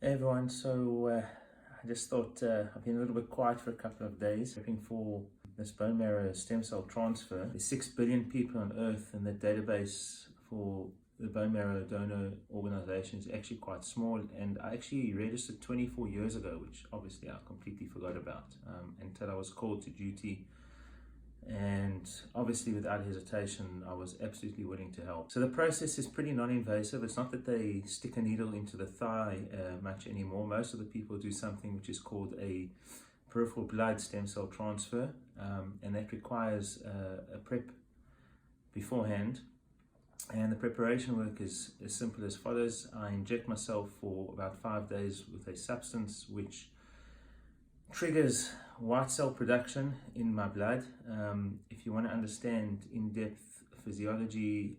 Hey everyone, I just thought I've been a little bit quiet for a couple of days looking for this bone marrow stem cell transfer. There's 6 billion people on earth, and the database for the bone marrow donor organization is actually quite small, and I actually registered 24 years ago, which obviously I completely forgot about until I was called to duty. And obviously without hesitation I was absolutely willing to help. So the process is pretty non-invasive. It's not that they stick a needle into the thigh much anymore. Most of the people do something which is called a peripheral blood stem cell transfer, and that requires a prep beforehand. And the preparation work is as simple as follows. I inject myself for about 5 days with a substance which triggers white cell production in my blood. If you want to understand in-depth physiology,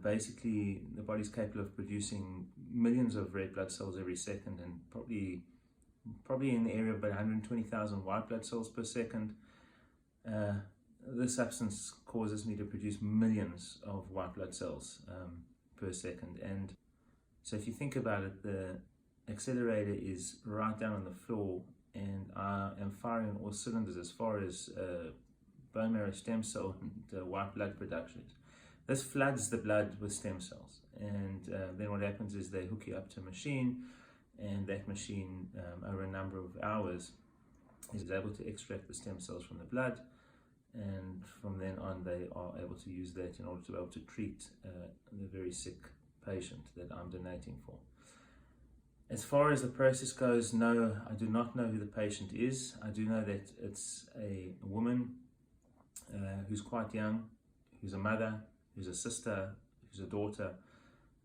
basically the body's capable of producing millions of red blood cells every second, and probably in the area of about 120,000 white blood cells per second. This substance causes me to produce millions of white blood cells per second. And so if you think about it, the accelerator is right down on the floor, and I am firing on all cylinders as far as bone marrow stem cell and white blood production. This floods the blood with stem cells, and then what happens is they hook you up to a machine, and that machine over a number of hours is able to extract the stem cells from the blood, and from then on they are able to use that in order to be able to treat the very sick patient that I'm donating for. As far as the process goes, no, I do not know who the patient is. I do know that it's a woman who's quite young, who's a mother, who's a sister, who's a daughter.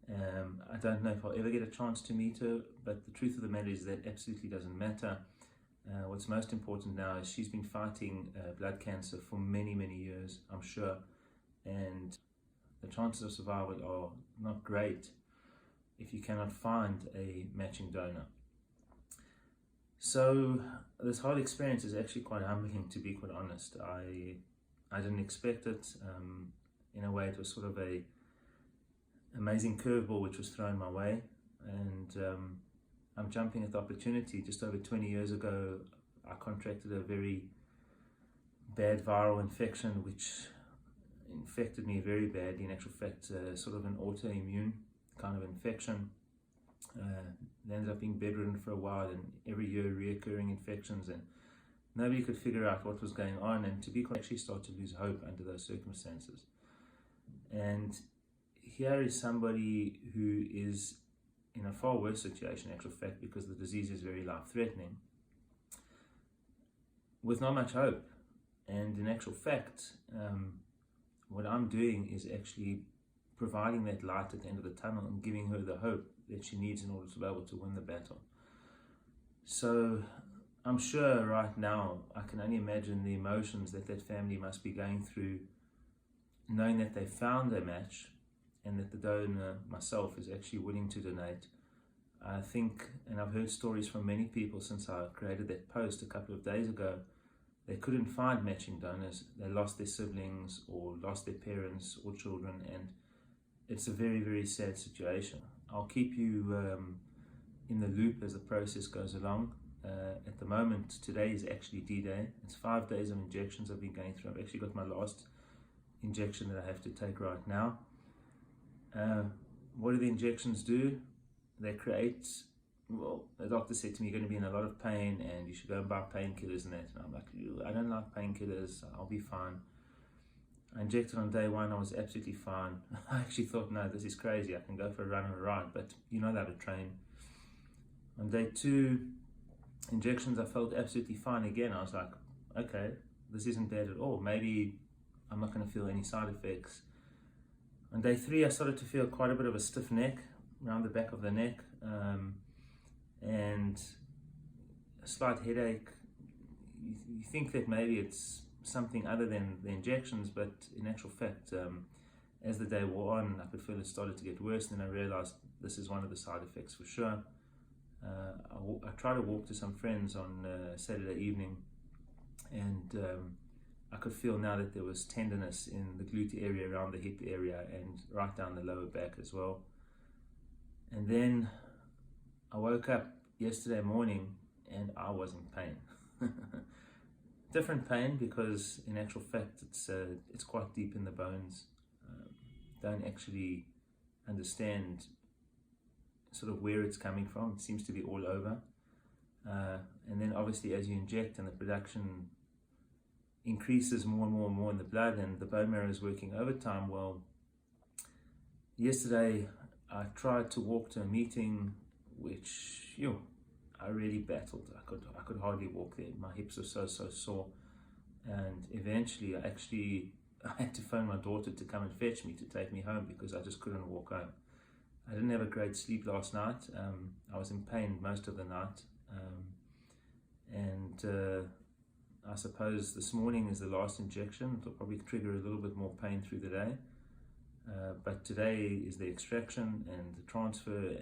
I don't know if I'll ever get a chance to meet her, but the truth of the matter is that absolutely doesn't matter. What's most important now is she's been fighting blood cancer for many, many years, I'm sure, and the chances of survival are not great if you cannot find a matching donor. So this whole experience is actually quite humbling, to be quite honest. I didn't expect it. In a way, it was sort of a amazing curveball which was thrown my way, and I'm jumping at the opportunity. Just over 20 years ago, I contracted a very bad viral infection which infected me very badly. In actual fact, sort of an autoimmune kind of infection. They ended up being bedridden for a while, and every year reoccurring infections, and nobody could figure out what was going on, and to be actually start to lose hope under those circumstances. And here is somebody who is in a far worse situation in actual fact, because the disease is very life-threatening, with not much hope. And in actual fact, what I'm doing is actually providing that light at the end of the tunnel and giving her the hope that she needs in order to be able to win the battle. So I'm sure right now I can only imagine the emotions that that family must be going through, knowing that they found a match and that the donor, myself, is actually willing to donate. I think, and I've heard stories from many people since I created that post a couple of days ago, they couldn't find matching donors. They lost their siblings or lost their parents or children, and it's a very, very sad situation. I'll keep you in the loop as the process goes along. At the moment, today is actually D-Day. It's 5 days of injections I've been going through. I've actually got my last injection that I have to take right now. What do the injections do? They create, well, the doctor said to me, you're going to be in a lot of pain and you should go and buy painkillers and that. And I'm like, I don't like painkillers, I'll be fine. I injected on day one, I was absolutely fine. I actually thought, no, this is crazy, I can go for a run or a ride, but you're not allowed to train. On day 2 injections, I felt absolutely fine again. I was like, okay, this isn't bad at all. Maybe I'm not going to feel any side effects. On day 3, I started to feel quite a bit of a stiff neck around the back of the neck, and a slight headache. You think that maybe it's something other than the injections, but in actual fact, as the day wore on, I could feel it started to get worse. And then I realized this is one of the side effects for sure. I tried to walk to some friends on Saturday evening, and I could feel now that there was tenderness in the glute area, around the hip area, and right down the lower back as well. And then I woke woke up yesterday morning and I was in pain. Different pain because in actual fact it's quite deep in the bones. Don't actually understand sort of where it's coming from. It seems to be all over. And then obviously as you inject and the production increases more and more and more in the blood and the bone marrow is working overtime, well, yesterday I tried to walk to a meeting which, I really battled. I could hardly walk there. My hips were so sore. And eventually I had to phone my daughter to come and fetch me, to take me home, because I just couldn't walk home. I didn't have a great sleep last night. I was in pain most of the night. I suppose this morning is the last injection. It'll probably trigger a little bit more pain through the day. But today is the extraction and the transfer,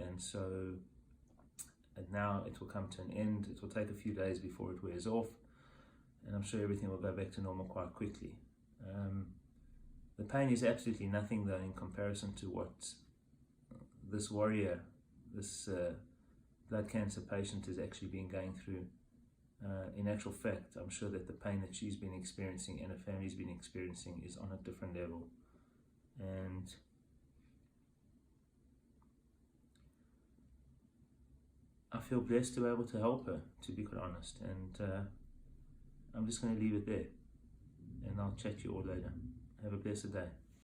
and now it will come to an end. It will take a few days before it wears off, and I'm sure everything will go back to normal quite quickly. The pain is absolutely nothing though in comparison to what this warrior, this blood cancer patient has actually been going through. In actual fact, I'm sure that the pain that she's been experiencing and her family's been experiencing is on a different level. And I feel blessed to be able to help her, to be quite honest. And I'm just going to leave it there. And I'll chat to you all later. Have a blessed day.